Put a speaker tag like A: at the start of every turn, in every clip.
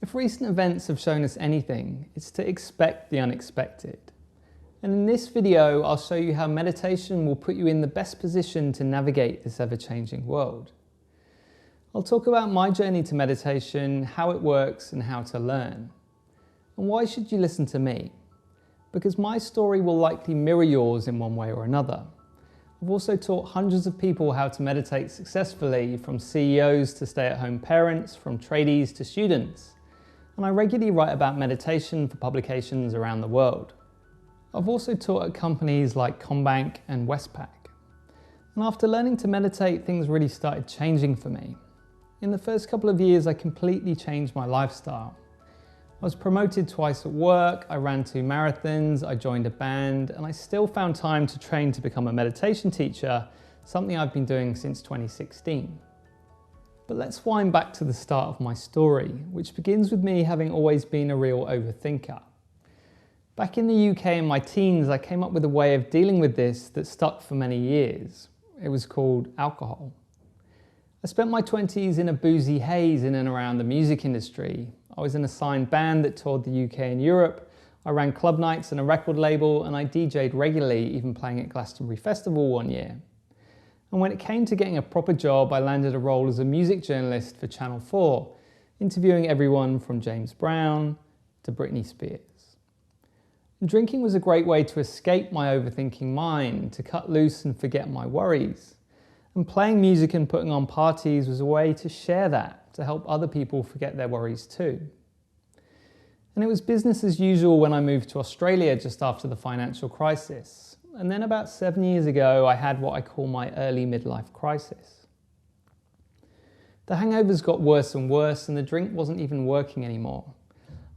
A: If recent events have shown us anything, it's to expect the unexpected. And in this video, I'll show you how meditation will put you in the best position to navigate this ever-changing world. I'll talk about my journey to meditation, how it works and how to learn. And why should you listen to me? Because my story will likely mirror yours in one way or another. I've also taught hundreds of people how to meditate successfully, from CEOs to stay-at-home parents, from tradies to students. And I regularly write about meditation for publications around the world. I've also taught at companies like Combank and Westpac. And after learning to meditate, things really started changing for me. In the first couple of years, I completely changed my lifestyle. I was promoted twice at work, I ran 2 marathons, I joined a band, and I still found time to train to become a meditation teacher, something I've been doing since 2016. But let's wind back to the start of my story, which begins with me having always been a real overthinker. Back in the UK in my teens, I came up with a way of dealing with this that stuck for many years. It was called alcohol. I spent my 20s in a boozy haze in and around the music industry. I was in a signed band that toured the UK and Europe. I ran club nights and a record label, and I DJ'd regularly, even playing at Glastonbury Festival one year. And when it came to getting a proper job, I landed a role as a music journalist for Channel 4, interviewing everyone from James Brown to Britney Spears. And drinking was a great way to escape my overthinking mind, to cut loose and forget my worries. And playing music and putting on parties was a way to share that, to help other people forget their worries too. And it was business as usual when I moved to Australia just after the financial crisis. And then about 7 years ago, I had what I call my early midlife crisis. The hangovers got worse and worse, and the drink wasn't even working anymore.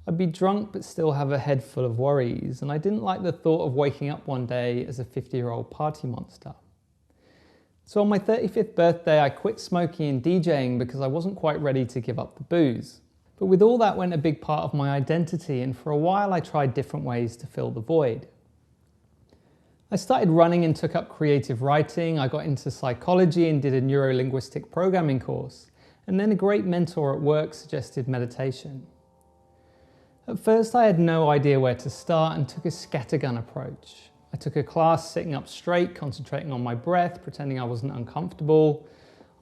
A: I'd be drunk but still have a head full of worries, and I didn't like the thought of waking up one day as a 50-year-old party monster. So on my 35th birthday, I quit smoking and DJing because I wasn't quite ready to give up the booze. But with all that went a big part of my identity, and for a while I tried different ways to fill the void. I started running and took up creative writing. I got into psychology and did a neuro-linguistic programming course. And then a great mentor at work suggested meditation. At first I had no idea where to start and took a scattergun approach. I took a class sitting up straight, concentrating on my breath, pretending I wasn't uncomfortable.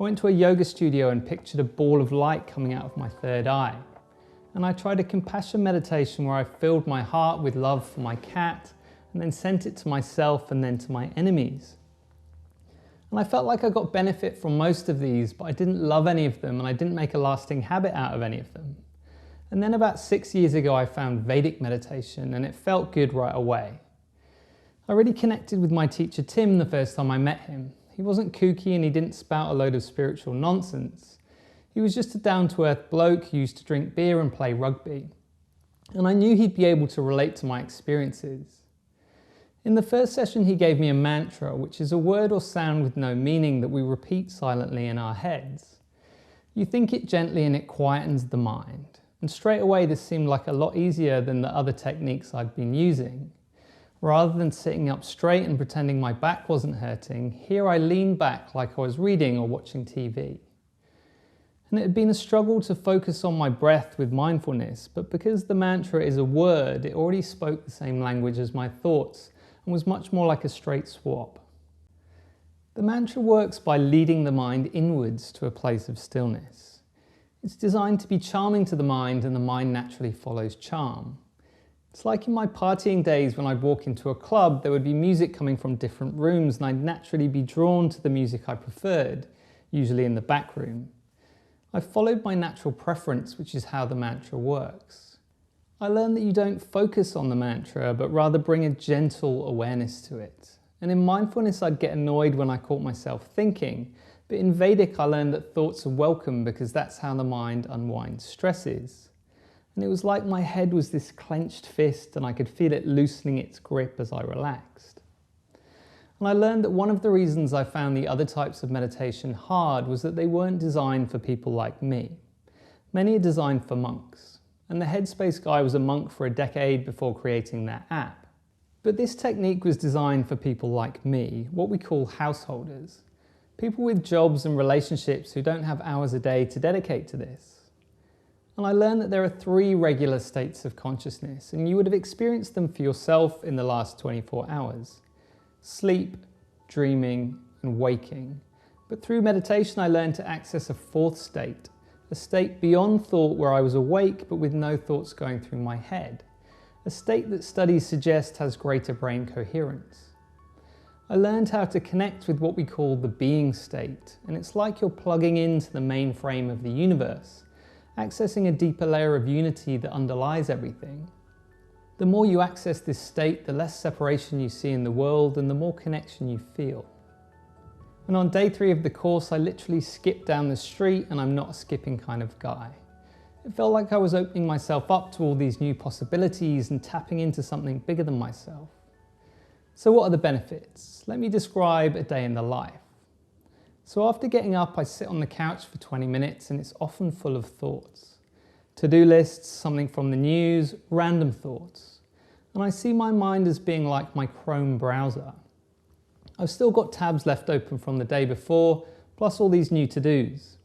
A: I went to a yoga studio and pictured a ball of light coming out of my third eye. And I tried a compassion meditation where I filled my heart with love for my cat, and then sent it to myself and then to my enemies. And I felt like I got benefit from most of these, but I didn't love any of them, and I didn't make a lasting habit out of any of them. And then about 6 years ago, I found Vedic meditation, and it felt good right away. I really connected with my teacher Tim the first time I met him. He wasn't kooky and he didn't spout a load of spiritual nonsense. He was just a down-to-earth bloke who used to drink beer and play rugby. And I knew he'd be able to relate to my experiences. In the first session, he gave me a mantra, which is a word or sound with no meaning that we repeat silently in our heads. You think it gently and it quietens the mind. And straight away, this seemed like a lot easier than the other techniques I'd been using. Rather than sitting up straight and pretending my back wasn't hurting, here I leaned back like I was reading or watching TV. And it had been a struggle to focus on my breath with mindfulness, but because the mantra is a word, it already spoke the same language as my thoughts and was much more like a straight swap. The mantra works by leading the mind inwards to a place of stillness. It's designed to be charming to the mind, and the mind naturally follows charm. It's like in my partying days when I'd walk into a club, there would be music coming from different rooms and I'd naturally be drawn to the music I preferred, usually in the back room. I followed my natural preference, which is how the mantra works. I learned that you don't focus on the mantra, but rather bring a gentle awareness to it. And in mindfulness, I'd get annoyed when I caught myself thinking, but in Vedic, I learned that thoughts are welcome because that's how the mind unwinds stresses. And it was like my head was this clenched fist and I could feel it loosening its grip as I relaxed. And I learned that one of the reasons I found the other types of meditation hard was that they weren't designed for people like me. Many are designed for monks. And the Headspace guy was a monk for a decade before creating their app. But this technique was designed for people like me, what we call householders. People with jobs and relationships who don't have hours a day to dedicate to this. And I learned that there are 3 regular states of consciousness, and you would have experienced them for yourself in the last 24 hours. Sleep, dreaming, and waking. But through meditation, I learned to access a 4th state, a state beyond thought where I was awake but with no thoughts going through my head. A state that studies suggest has greater brain coherence. I learned how to connect with what we call the being state, and it's like you're plugging into the mainframe of the universe, accessing a deeper layer of unity that underlies everything. The more you access this state, the less separation you see in the world and the more connection you feel. And on day 3 of the course, I literally skipped down the street, and I'm not a skipping kind of guy. It felt like I was opening myself up to all these new possibilities and tapping into something bigger than myself. So what are the benefits? Let me describe a day in the life. So after getting up, I sit on the couch for 20 minutes and it's often full of thoughts. To-do lists, something from the news, random thoughts. And I see my mind as being like my Chrome browser. I've still got tabs left open from the day before, plus all these new to-dos.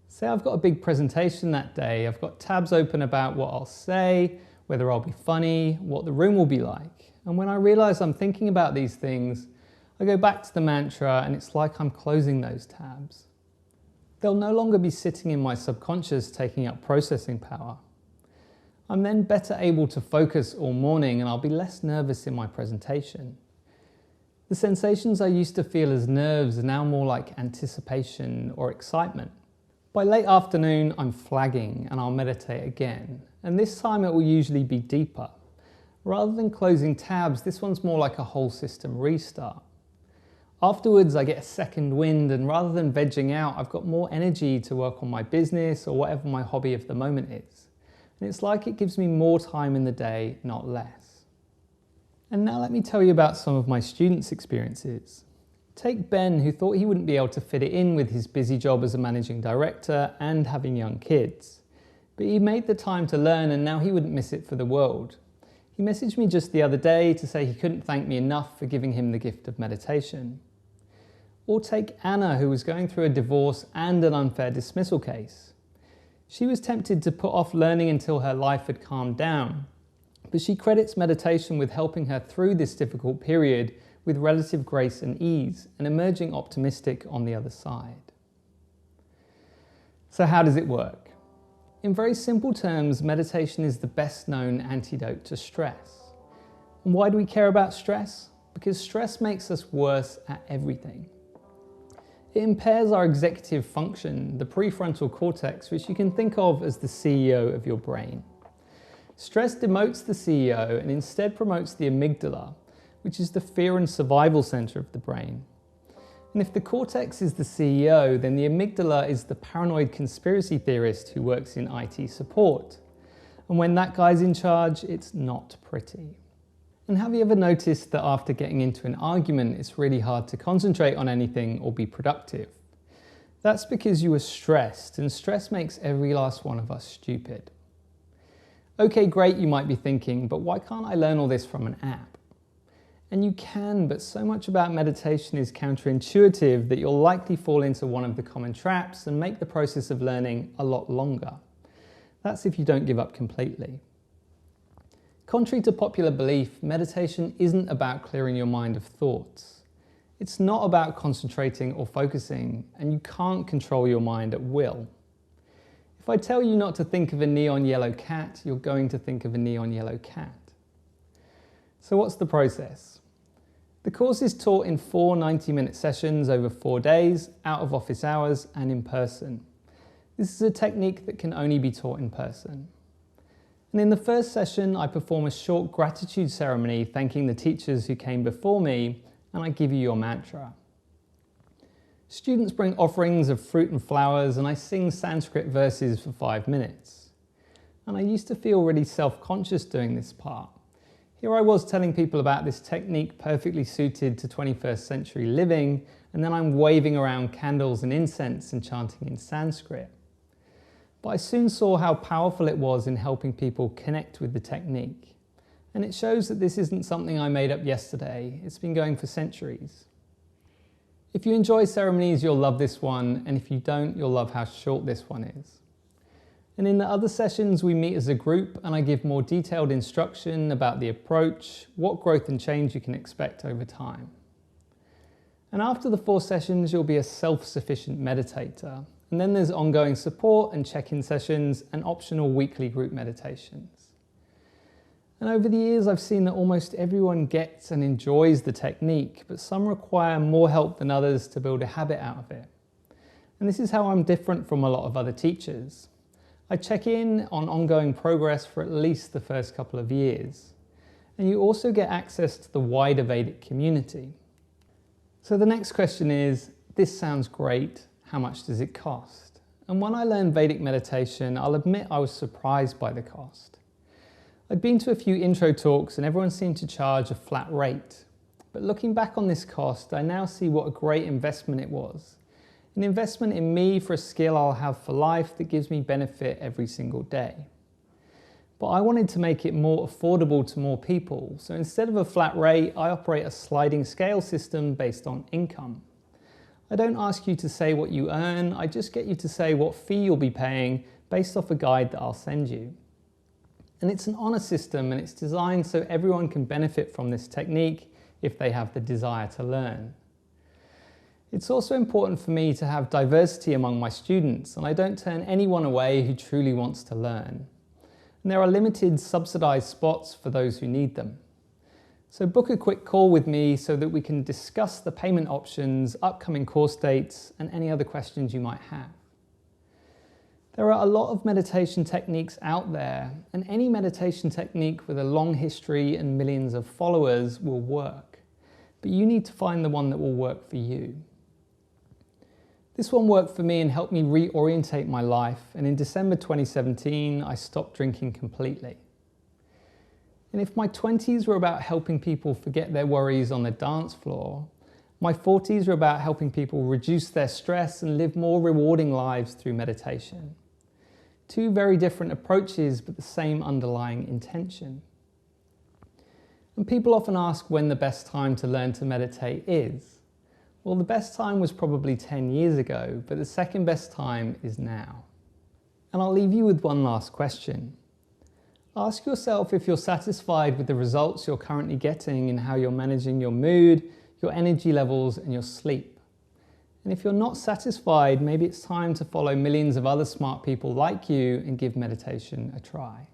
A: Say I've got a big presentation that day, I've got tabs open about what I'll say, whether I'll be funny, what the room will be like. And when I realize I'm thinking about these things, I go back to the mantra and it's like I'm closing those tabs. They'll no longer be sitting in my subconscious taking up processing power. I'm then better able to focus all morning and I'll be less nervous in my presentation. The sensations I used to feel as nerves are now more like anticipation or excitement. By late afternoon, I'm flagging and I'll meditate again, and this time it will usually be deeper. Rather than closing tabs, this one's more like a whole system restart. Afterwards, I get a second wind, and rather than vegging out, I've got more energy to work on my business or whatever my hobby of the moment is. And it's like it gives me more time in the day, not less. And now let me tell you about some of my students' experiences. Take Ben, who thought he wouldn't be able to fit it in with his busy job as a managing director and having young kids. But he made the time to learn, and now he wouldn't miss it for the world. He messaged me just the other day to say he couldn't thank me enough for giving him the gift of meditation. Or take Anna, who was going through a divorce and an unfair dismissal case. She was tempted to put off learning until her life had calmed down, but she credits meditation with helping her through this difficult period with relative grace and ease, and emerging optimistic on the other side. So how does it work? In very simple terms, meditation is the best known antidote to stress. And why do we care about stress? Because stress makes us worse at everything. It impairs our executive function, the prefrontal cortex, which you can think of as the CEO of your brain. Stress demotes the CEO and instead promotes the amygdala, which is the fear and survival center of the brain. And if the cortex is the CEO, then the amygdala is the paranoid conspiracy theorist who works in IT support. And when that guy's in charge, it's not pretty. And have you ever noticed that after getting into an argument, it's really hard to concentrate on anything or be productive? That's because you were stressed, and stress makes every last one of us stupid. Okay, great, you might be thinking, but why can't I learn all this from an app? And you can, but so much about meditation is counterintuitive that you'll likely fall into one of the common traps and make the process of learning a lot longer. That's if you don't give up completely. Contrary to popular belief, meditation isn't about clearing your mind of thoughts. It's not about concentrating or focusing, and you can't control your mind at will. If I tell you not to think of a neon yellow cat, you're going to think of a neon yellow cat. So what's the process? The course is taught in 4 90-minute sessions over 4 days, out of office hours and in person. This is a technique that can only be taught in person. And in the first session, I perform a short gratitude ceremony thanking the teachers who came before me, and I give you your mantra. Students bring offerings of fruit and flowers, and I sing Sanskrit verses for 5 minutes. And I used to feel really self-conscious doing this part. Here I was telling people about this technique perfectly suited to 21st century living, and then I'm waving around candles and incense and chanting in Sanskrit. But I soon saw how powerful it was in helping people connect with the technique. And it shows that this isn't something I made up yesterday. It's been going for centuries. If you enjoy ceremonies, you'll love this one, and if you don't, you'll love how short this one is. And in the other sessions, we meet as a group and I give more detailed instruction about the approach, what growth and change you can expect over time. And after the 4 sessions, you'll be a self-sufficient meditator. And then there's ongoing support and check-in sessions and optional weekly group meditations. And over the years, I've seen that almost everyone gets and enjoys the technique, but some require more help than others to build a habit out of it. And this is how I'm different from a lot of other teachers. I check in on ongoing progress for at least the first couple of years. And you also get access to the wider Vedic community. So the next question is, this sounds great, how much does it cost? And when I learned Vedic meditation, I'll admit I was surprised by the cost. I'd been to a few intro talks and everyone seemed to charge a flat rate. But looking back on this cost, I now see what a great investment it was. An investment in me for a skill I'll have for life that gives me benefit every single day. But I wanted to make it more affordable to more people. So instead of a flat rate, I operate a sliding scale system based on income. I don't ask you to say what you earn, I just get you to say what fee you'll be paying based off a guide that I'll send you. And it's an honor system and it's designed so everyone can benefit from this technique if they have the desire to learn. It's also important for me to have diversity among my students, and I don't turn anyone away who truly wants to learn. And there are limited subsidized spots for those who need them. So book a quick call with me so that we can discuss the payment options, upcoming course dates, and any other questions you might have. There are a lot of meditation techniques out there, and any meditation technique with a long history and millions of followers will work. But you need to find the one that will work for you. This one worked for me and helped me reorientate my life, and in December 2017, I stopped drinking completely. And if my 20s were about helping people forget their worries on the dance floor, my 40s were about helping people reduce their stress and live more rewarding lives through meditation. 2 very different approaches, but the same underlying intention. And people often ask when the best time to learn to meditate is. Well, the best time was probably 10 years ago, but the second best time is now. And I'll leave you with one last question. Ask yourself if you're satisfied with the results you're currently getting and how you're managing your mood, your energy levels, and your sleep. And if you're not satisfied, maybe it's time to follow millions of other smart people like you and give meditation a try.